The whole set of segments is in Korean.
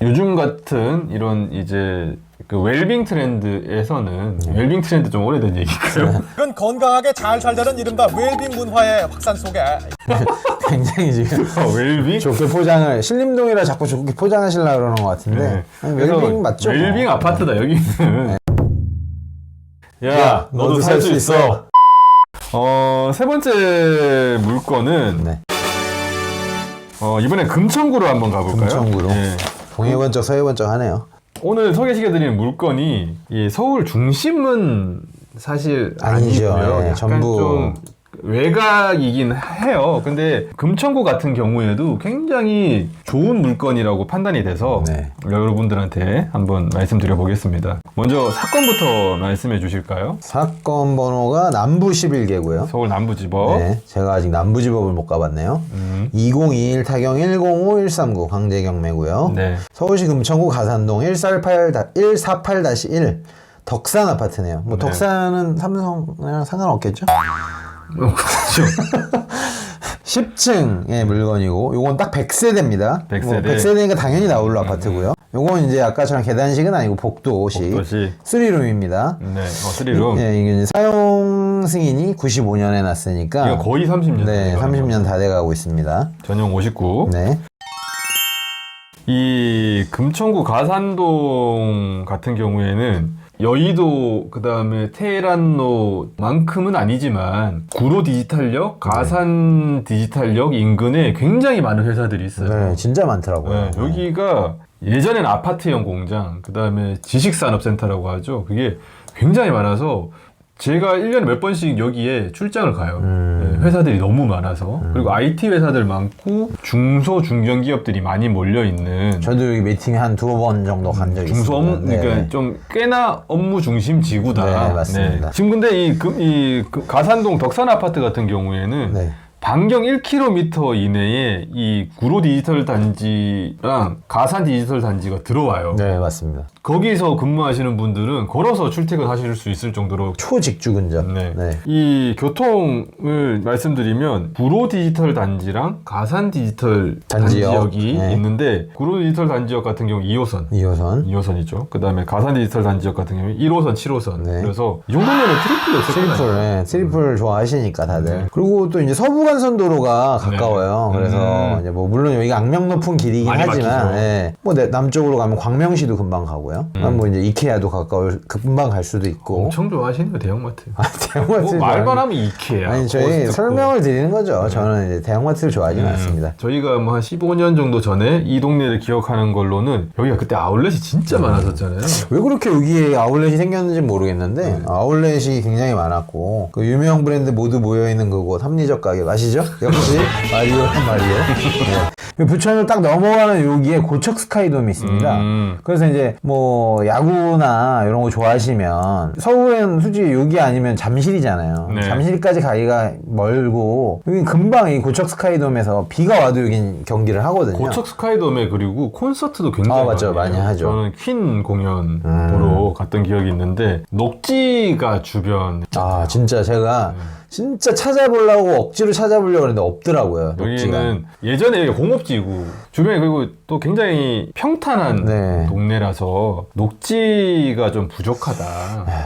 요즘 같은 이런 이제 그 웰빙 트렌드에서는 웰빙 트렌드 좀 오래된 얘기고요. 이건 건강하게 잘 살자는 이른바 웰빙 문화의 확산 속에 굉장히 지금 웰빙? 좋게 포장을 신림동이라 자꾸 좋게 포장하시려고 그러는 것 같은데 아니, 웰빙 맞죠? 웰빙 아파트다 여기는. 야, 너도 살 수 있어. 세 번째 물건은 네. 이번에 금천구로 한번 가볼까요? 금천구로. 예. 동해 번쩍 서해 번쩍 하네요. 오늘 소개시켜드리는 물건이 이 서울 중심은 사실 아니죠. 아니고요. 예, 약간 전부 좀 외곽이긴 해요. 근데 금천구 같은 경우에도 굉장히 좋은 물건이라고 판단이 돼서 네. 여러분들한테 한번 말씀드려 보겠습니다. 먼저 사건부터 말씀해 주실까요? 사건 번호가 남부 11개고요. 서울 남부지법. 네, 제가 아직 남부지법을 못 가봤네요. 2021 타경 105139 강제경매고요. 네. 서울시 금천구 가산동 148-1 덕산 아파트네요. 뭐 네. 덕산은 삼성이랑 상관없겠죠? 그렇죠. 10층의 물건이고 요건 딱 100세대입니다. 100세대. 100세대니까 당연히 나올로 아파트고요. 요건 이제 아까처럼 계단식은 아니고 복도식 복도식. 3룸입니다. 네, 3룸. 예, 이게 이제 사용 승인이 95년에 났으니까 이거 거의 30년. 네, 30년 다 돼가고 있습니다. 전용 59. 네. 이 금천구 가산동 같은 경우에는 여의도 그다음에 테헤란로만큼은 아니지만 구로 디지털역, 가산 디지털역 인근에 굉장히 많은 회사들이 있어요. 네, 진짜 많더라고요. 네, 여기가 예전엔 아파트형 공장, 그다음에 지식산업센터라고 하죠. 그게 굉장히 많아서 제가 1년에 몇 번씩 여기에 출장을 가요. 네, 회사들이 너무 많아서. 그리고 IT 회사들 많고 중소 중견기업들이 많이 몰려있는 저도 여기 미팅 한 2번 정도 간 적이 중소 있습니다. 업무, 그러니까 네. 좀 꽤나 업무 중심 지구다. 네, 맞습니다. 지금 근데 이 가산동 덕산 아파트 같은 경우에는 네. 반경 1km 이내에 이 구로 디지털 단지랑 가산 디지털 단지가 들어와요. 네, 맞습니다. 거기서 근무하시는 분들은 걸어서 출퇴근하실 수 있을 정도로 초직주 근접. 네. 네. 이 교통을 말씀드리면 구로 디지털 단지랑 가산 디지털 단지역. 단지역이 네. 있는데 구로 디지털 단지역 같은 경우 2호선 2호선. 그 다음에 가산 디지털 단지역 같은 경우 1호선, 7호선. 네. 그래서 이 정도면 트리플 네, 트리플 좋아하시니까 다들. 그리고 또 이제 서부간선도로가 가까워요. 네. 그래서 이제 뭐 물론 여기가 악명 높은 길이긴 많이 하지만, 막히죠. 예. 뭐 남쪽으로 가면 광명시도 금방 가고요. 뭐 이제 이케아도 금방 갈 수도 있고. 엄청 좋아하시네요, 대형마트. 대형마트. 뭐 말만 하면 이케아. 아니 저희 코스트코. 설명을 드리는 거죠. 저는 이제 대형마트를 좋아하지는 않습니다. 저희가 뭐 한 15년 정도 전에 이 동네를 기억하는 걸로는 여기가 그때 아울렛이 진짜 많았었잖아요. 왜 그렇게 여기에 아울렛이 생겼는지 모르겠는데 아울렛이 굉장히 많았고 그 유명 브랜드 모두 모여있는 그곳 합리적 가격 아시죠? 역시 마리오. 네. 부천을 딱 넘어가는 여기에 고척 스카이돔이 있습니다. 그래서 이제 뭐 야구나 이런 거 좋아하시면 서울엔 솔직히 여기 아니면 잠실이잖아요. 네. 잠실까지 가기가 멀고 여기 금방 이 고척 스카이돔에서 비가 와도 여긴 경기를 하거든요. 고척 스카이돔에 그리고 콘서트도 굉장히 맞죠. 많이 많이 해요. 하죠. 저는 퀸 공연 보러 갔던 기억이 있는데 녹지가 주변. 아 진짜 제가 진짜 찾아보려고 억지로 찾아보려고 했는데 없더라고요. 녹지가. 여기는 예전에 여기가 공업지구 주변에 그리고 또 굉장히 평탄한 네. 동네라서 녹지가 좀 부족하다.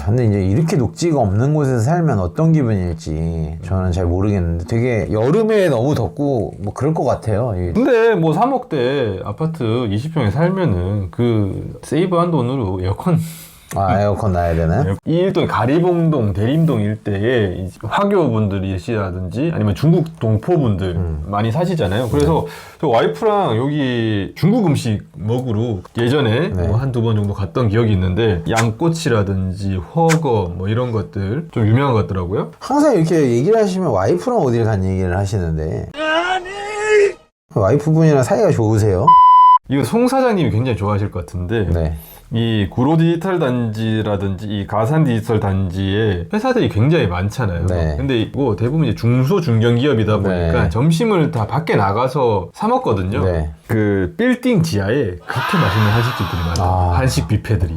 근데 이제 이렇게 녹지가 없는 곳에서 살면 어떤 기분일지 저는 잘 모르겠는데 되게 여름에 너무 덥고 뭐 그럴 것 같아요. 근데 뭐 3억대 아파트 20평에 살면은 그 세이브한 돈으로 에어컨 에어컨 놔야 되나요? 이 일동 가리봉동, 대림동 일대에 이 화교분들이시라든지 아니면 중국 동포분들 많이 사시잖아요. 그래서 저 와이프랑 여기 중국 음식 먹으러 예전에 뭐 한두 번 정도 갔던 기억이 있는데 양꼬치라든지 허거 뭐 이런 것들 좀 유명한 것 같더라고요. 항상 이렇게 얘기를 하시면 와이프랑 어딜 간 얘기를 하시는데 와이프분이랑 사이가 좋으세요? 이거 송 사장님이 굉장히 좋아하실 것 같은데 네. 이 구로 디지털 단지라든지 이 가산 디지털 단지에 회사들이 굉장히 많잖아요. 네. 근데 이거 대부분 이제 중소 중견 기업이다 보니까 네. 점심을 다 밖에 나가서 사 먹거든요. 네. 그 빌딩 지하에 그렇게 맛있는 한식집들이 많아요. 한식 뷔페들이.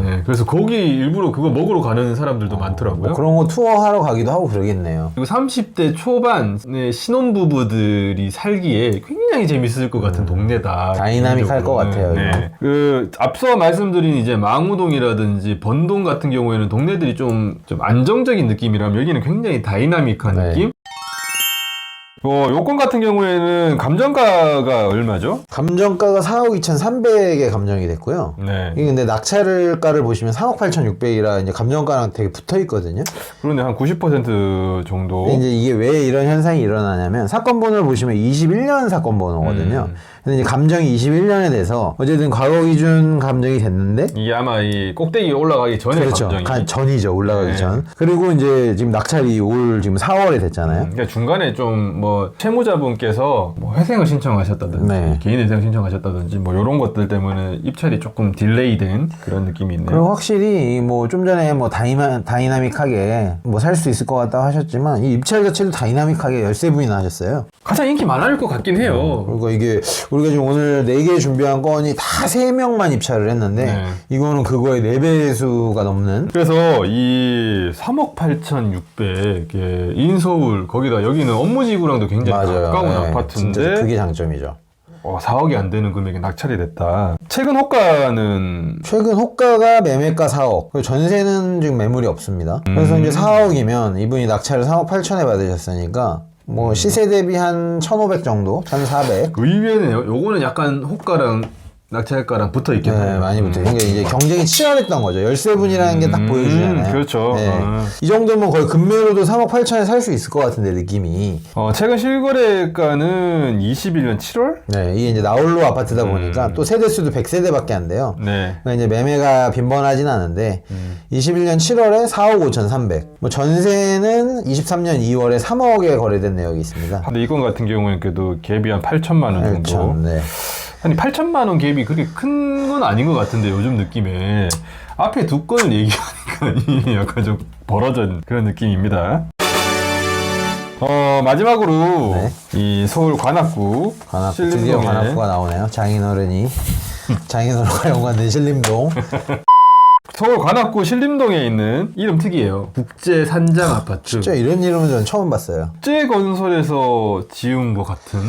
네, 그래서 거기 일부러 그거 먹으러 가는 사람들도 많더라고요. 뭐 그런 거 투어하러 가기도 하고 그러겠네요. 그리고 30대 초반의 신혼부부들이 살기에 굉장히 재밌을 것 같은 동네다. 다이나믹할 것 같아요, 네. 그 앞서 말씀드린 이제 망우동이라든지 번동 같은 경우에는 동네들이 좀 안정적인 느낌이라면 여기는 굉장히 다이나믹한 네. 느낌. 요건 같은 경우에는 감정가가 얼마죠? 감정가가 4억 2,300에 감정이 됐고요. 네. 이게 근데 낙찰가를 보시면 3억 8,600이라 이제 감정가랑 되게 붙어 있거든요. 그런데 한 90% 정도. 근데 이제 이게 왜 이런 현상이 일어나냐면 사건 번호를 보시면 21년 사건 번호거든요. 근데 이제 감정이 21년에 돼서 어쨌든 과거 기준 감정이 됐는데 이게 아마 이 꼭대기에 올라가기 전에 그렇죠. 감정이. 전이죠. 올라가기 네. 전. 그리고 이제 지금 낙찰이 올 지금 4월에 됐잖아요. 그러니까 중간에 좀 뭐 채무자분께서 뭐 회생을 신청하셨다든지 네. 개인 회생 신청하셨다든지 뭐 이런 것들 때문에 입찰이 조금 딜레이된 그런 느낌이 있네요. 그리고 확실히 뭐 좀 전에 뭐 다이나믹하게 뭐 살 수 있을 것 같다고 하셨지만 이 입찰 자체도 다이나믹하게 13분이나 하셨어요. 가장 인기 많을 것 같긴 해요. 그리고 이게 우리가 지금 오늘 4개 준비한 건이 다 3명만 입찰을 했는데 네. 이거는 그거의 4배수가 넘는 그래서 이 3억 8,600 인서울 거기다 여기는 업무지구랑도 굉장히 가까운 네. 아파트인데 진짜 그게 장점이죠. 4억이 안 되는 금액에 낙찰이 됐다. 최근 호가는 최근 호가가 매매가 4억, 그리고 전세는 지금 매물이 없습니다. 그래서 이제 4억이면 이분이 낙찰을 3억 8천에 받으셨으니까 뭐 시세 대비 한 1,500 정도, 1,400. 의외네요. 요거는 약간 호가랑 낙찰가랑 붙어 있겠네요. 네, 많이 붙어요. 그러니까 이제 경쟁이 치열했던 거죠. 13분이라는 게 딱 보여주잖아요. 그렇죠. 네. 아. 이 정도면 거의 금매로도 3억 8천에 살 수 있을 것 같은데, 느낌이. 최근 실거래가는 21년 7월? 네, 이게 이제 나홀로 아파트다 보니까 또 세대수도 100세대밖에 안 돼요. 네. 그러니까 이제 매매가 빈번하진 않은데 21년 7월에 4억 5,300. 뭐 전세는 23년 2월에 3억에 거래된 내역이 있습니다. 근데 이건 같은 경우에는 그래도 갭이 한 8천만 원 정도. 그렇죠. 네. 아니 8천만 원 갭이 그렇게 큰 건 아닌 것 같은데 요즘 느낌에 앞에 두 건을 얘기하니까 이 약간 좀 벌어진 그런 느낌입니다. 마지막으로 네. 이 서울 관악구 드디어 관악구가 나오네요. 장인어른이 장인어른과 연관된 신림동. 서울 관악구 신림동에 있는 이름 특이해요. 국제산장 아파트. 진짜 이런 이름은 저는 처음 봤어요. 국제건설에서 지은 것 같은.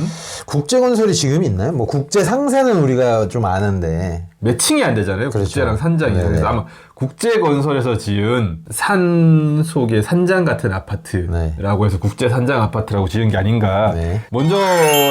국제건설이 지금 있나요? 뭐 국제상사는 우리가 좀 아는데 매칭이 안 되잖아요. 그렇죠. 국제랑 산장이. 네네. 그래서 아마 국제건설에서 지은 산 속의 산장 같은 아파트라고 해서 국제산장 아파트라고 지은 게 아닌가. 네. 먼저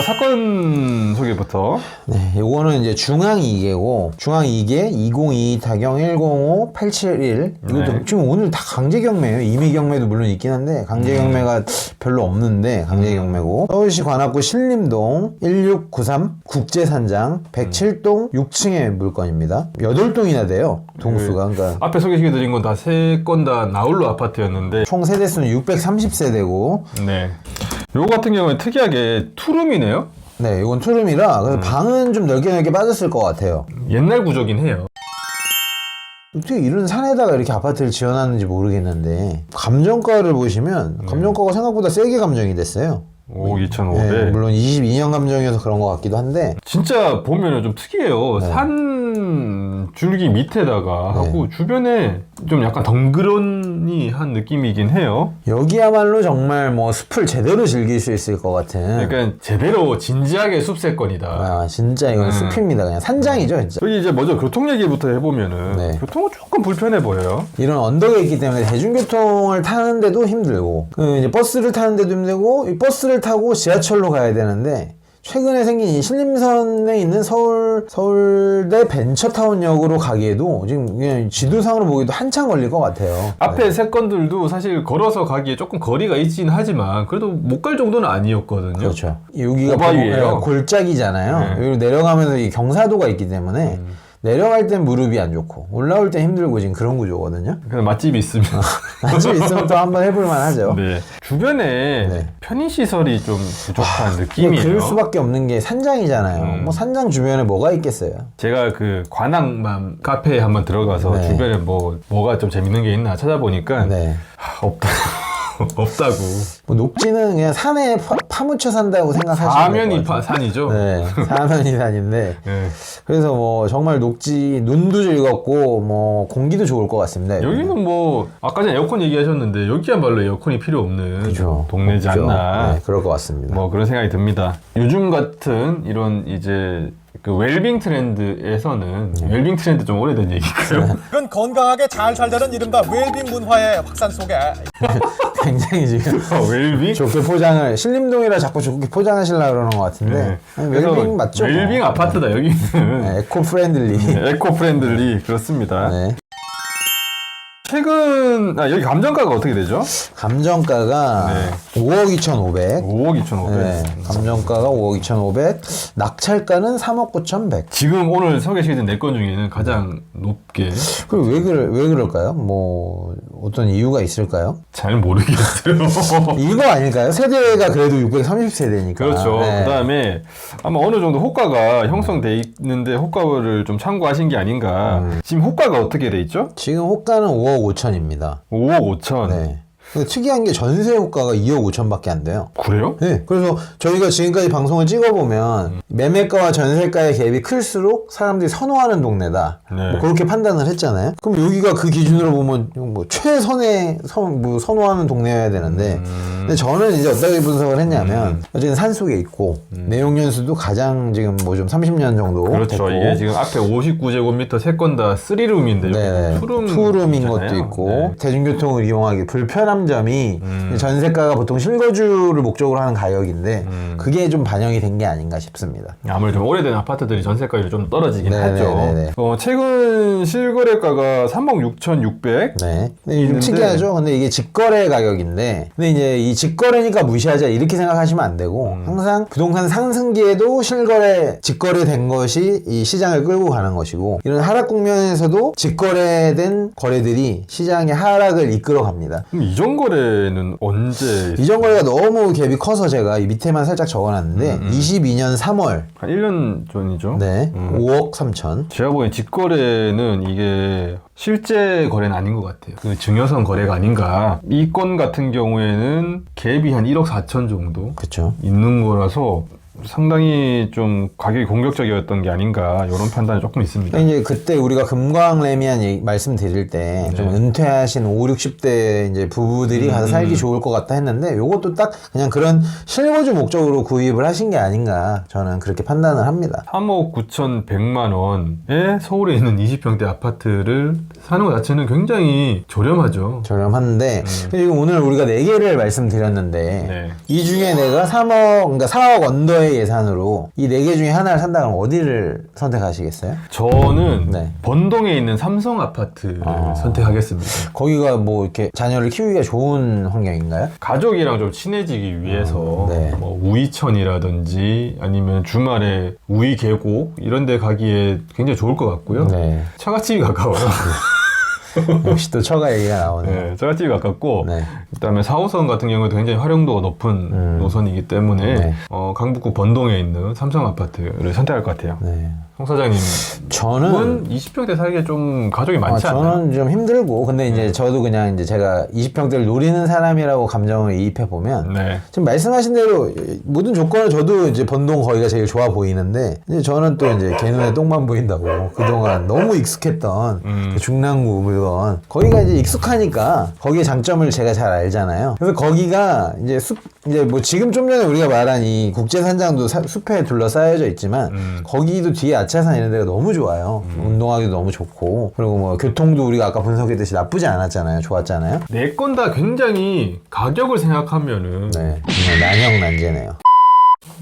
사건 소개부터. 네, 요거는 이제 중앙 2개고 중앙 2개 2022 타경 105 871 이것도 네. 지금 오늘 다 강제 경매예요. 임의 경매도 물론 있긴 한데 강제 경매가 별로 없는데 강제 경매고 서울시 관악구 신림동 1693 국제산장 107동 6층의 물건입니다. 8동이나 돼요. 동수가. 그러니까 앞에 소개시켜드린 건 다 세 건 다 나홀로 아파트였는데. 총 세대수는 630세대고 네. 요거 같은 경우는 특이하게 투룸이네요. 네, 이건 투룸이라 그래서 방은 좀 넓게 빠졌을 것 같아요. 옛날 구조긴 해요. 어떻게 이런 산에다가 이렇게 아파트를 지어놨는지 모르겠는데 감정가를 보시면 감정가가 생각보다 세게 감정이 됐어요. 오, 2,500. 네, 물론 22년 감정이어서 그런 것 같기도 한데 진짜 보면은 좀 특이해요. 네. 산 줄기 밑에다가 하고 주변에 좀 약간 덩그러니 한 느낌이긴 해요. 여기야말로 정말 뭐 숲을 제대로 즐길 수 있을 것 같은 그러니까 제대로 진지하게 숲세권이다. 아, 진짜 이건 숲입니다. 그냥 산장이죠 진짜. 여기 이제 먼저 교통 얘기부터 해보면은 네. 교통은 조금 불편해 보여요. 이런 언덕에 있기 때문에 대중교통을 타는데도 힘들고 이제 버스를 타는데도 힘들고 이 버스를 타고 지하철로 가야 되는데 최근에 생긴 이 신림선에 있는 서울대 벤처타운역으로 가기에도 지금 그냥 지도상으로 보기도 한참 걸릴 것 같아요. 앞에 세 건들도 사실 걸어서 가기에 조금 거리가 있긴 하지만 그래도 못 갈 정도는 아니었거든요. 그렇죠. 여기가 오바위예요. 골짜기잖아요. 네. 여기로 내려가면서 이 경사도가 있기 때문에 내려갈 땐 무릎이 안 좋고 올라올 땐 힘들고 지금 그런 구조거든요. 그냥 맛집이 있으면. 맛집 있으면 또 한번 해볼만 하죠. 네. 주변에 네. 편의시설이 좀 부족한 느낌이에요. 그럴 수밖에 없는 게 산장이잖아요. 뭐 산장 주변에 뭐가 있겠어요. 제가 그 관악맘 카페에 한번 들어가서 네. 주변에 뭐가 좀 재밌는 게 있나 찾아보니까 네. 없다. 없다고. 뭐 녹지는 그냥 산에 파묻혀 산다고 생각하시면 사면이 될것 같아요. 산이죠. 네, 사면이 산인데 네. 그래서 뭐 정말 녹지 눈도 즐겁고 뭐 공기도 좋을 것 같습니다. 여기는 뭐 아까 전에 에어컨 얘기하셨는데 여기야말로 에어컨이 필요 없는 그죠. 동네지 없죠. 않나. 네, 그럴 것 같습니다. 뭐 그런 생각이 듭니다. 요즘 같은 이런 이제 그 웰빙 트렌드에서는 웰빙 트렌드 좀 오래된 얘기고요. 이건 건강하게 잘 살자는 이른바 웰빙 문화의 확산 속에 굉장히 지금 웰빙? 좋게 포장을 신림동이라 자꾸 좋게 포장하시려고 그러는 것 같은데 아니, 그래서 웰빙 맞죠? 웰빙 아파트다 여기는. 네, 에코 프렌들리. 에코 프렌들리 그렇습니다. 네. 최근 여기 감정가가 어떻게 되죠? 감정가가 네. 5억 2,500. 5억 2,500. 네, 감정가가 5억 2,500. 낙찰가는 3억 9,100. 지금 오늘 소개시켜준 4건 중에는 가장 높게 그리고 왜 그럴까요? 뭐 어떤 이유가 있을까요? 잘 모르겠어요. 이거 아닐까요? 세대가 그래도 630세대니까. 그렇죠. 네. 그다음에 아마 어느 정도 호가가 형성돼 있는데 호가를 좀 참고하신 게 아닌가. 지금 호가가 어떻게 돼 있죠? 지금 호가는 5억 5천입니다. 5억 5천. 네. 근데 특이한 게 전세 호가가 2억 5천밖에 안 돼요. 그래요? 네. 그래서 저희가 지금까지 방송을 찍어보면 매매가와 전세가의 갭이 클수록 사람들이 선호하는 동네다. 네. 뭐 그렇게 판단을 했잖아요. 그럼 여기가 그 기준으로 보면 뭐 최선의 선호하는 동네여야 되는데 근데 저는 이제 어떻게 분석을 했냐면 어쨌든 산속에 있고 내용 연수도 가장 지금 뭐 좀 30년 정도 그렇죠. 됐고 이게 지금 앞에 59제곱미터 3건 다 3룸인데 네, 투룸인 것도 있고 네. 대중교통을 이용하기 불편한 점이 전세가가 보통 실거주를 목적으로 하는 가격인데 그게 좀 반영이 된 게 아닌가 싶습니다. 아무래도 좀 오래된 아파트들이 전세가율이 좀 떨어지긴 네네네네. 하죠. 최근 실거래가가 3억 6,600. 네. 근데 좀 있는데 특이하죠. 근데 이게 직거래 가격인데, 근데 이제 이 직거래니까 무시하자 이렇게 생각하시면 안 되고, 항상 부동산 상승기에도 직거래된 것이 이 시장을 끌고 가는 것이고, 이런 하락 국면에서도 직거래된 거래들이 시장의 하락을 이끌어 갑니다. 그럼 이전 거래는 언제? 이전 거래가 너무 갭이 커서 제가 이 밑에만 살짝 적어놨는데, 22년 3월, 한 1년 전이죠. 네, 5억 3천. 제가 보기엔 직거래는 이게 실제 거래는 아닌 것 같아요. 그 증여성 거래가 아닌가. 이 건 같은 경우에는 갭이 한 1억 4천 정도 그쵸. 있는 거라서 상당히 좀 가격이 공격적이었던 게 아닌가 이런 판단이 조금 있습니다. 이제 그때 우리가 금광래미안 말씀드릴 때 좀 은퇴하신 5, 60대 이제 부부들이 가서 살기 좋을 것 같다 했는데 요것도 딱 그냥 그런 실거주 목적으로 구입을 하신 게 아닌가 저는 그렇게 판단을 합니다. 3억 9,100만 원에 서울에 있는 20평대 아파트를 사는 것 자체는 굉장히 저렴하죠. 저렴한데 지금 오늘 우리가 4개를 말씀드렸는데 네. 이 중에 내가 3억 그러니까 4억 언더의 예산으로 이 4개 중에 하나를 산다 그러면 어디를 선택하시겠어요? 저는 네. 번동에 있는 삼성 아파트를 선택하겠습니다. 거기가 뭐 이렇게 자녀를 키우기가 좋은 환경인가요? 가족이랑 좀 친해지기 위해서 네. 뭐 우이천이라든지 아니면 주말에 우이 계곡 이런 데 가기에 굉장히 좋을 것 같고요. 네. 처갓집이 가까워요. 역시 또 처가 얘기가 나오네요. 네, 처갓집이 가깝고 네. 그다음에 4호선 같은 경우에도 굉장히 활용도가 높은 노선이기 때문에 네. 강북구 번동에 있는 삼성 아파트를 선택할 것 같아요. 네. 홍 사장님은 저는 20평대 살기에 좀 가족이 많지 않나요? 저는 좀 힘들고 근데 이제 저도 그냥 이제 제가 20평대를 노리는 사람이라고 감정을 이입해 보면 네. 지금 말씀하신 대로 모든 조건을 저도 이제 번동 거기가 제일 좋아 보이는데 이제 저는 또 이제 개 눈에 똥만 보인다고 그동안 너무 익숙했던 그 중랑구 물건 거기가 이제 익숙하니까 거기의 장점을 제가 잘 알잖아요. 그래서 거기가 이제 이제 뭐 지금 좀 전에 우리가 말한 이 국제산장도 숲에 둘러싸여져 있지만 거기도 뒤에 아차산 이런 데가 너무 좋아요. 운동하기도 너무 좋고 그리고 뭐 교통도 우리가 아까 분석했듯이 나쁘지 않았잖아요. 좋았잖아요. 네 건 다 굉장히 가격을 생각하면은 네, 정말 난형난제네요.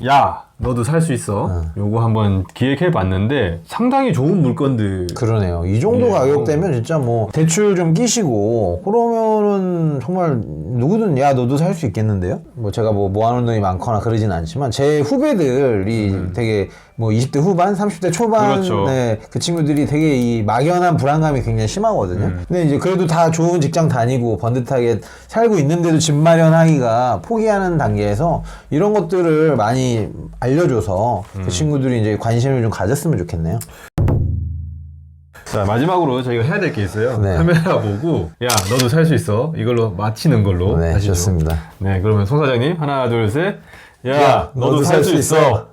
야 너도 살 수 있어. 요거 한번 기획해 봤는데 상당히 좋은 물건들. 그러네요. 이 정도 예. 가격대면 진짜 뭐 대출 좀 끼시고 그러면은 정말 누구든 야 너도 살 수 있겠는데요? 뭐 제가 뭐 모아놓은 돈이 많거나 그러진 않지만 제 후배들이 되게 뭐 20대 후반, 30대 초반에 그렇죠. 그 친구들이 되게 이 막연한 불안감이 굉장히 심하거든요. 근데 이제 그래도 다 좋은 직장 다니고 번듯하게 살고 있는데도 집 마련하기가 포기하는 단계에서 이런 것들을 많이 알려줘서 그 친구들이 이제 관심을 좀 가졌으면 좋겠네요. 자, 마지막으로 저희가 해야 될 게 있어요. 네. 카메라 보고 야 너도 살 수 있어. 이걸로 마치는 걸로 네, 하시죠. 좋습니다. 네, 그러면 송 사장님 하나 둘 셋. 야, 너도 살 수 있어.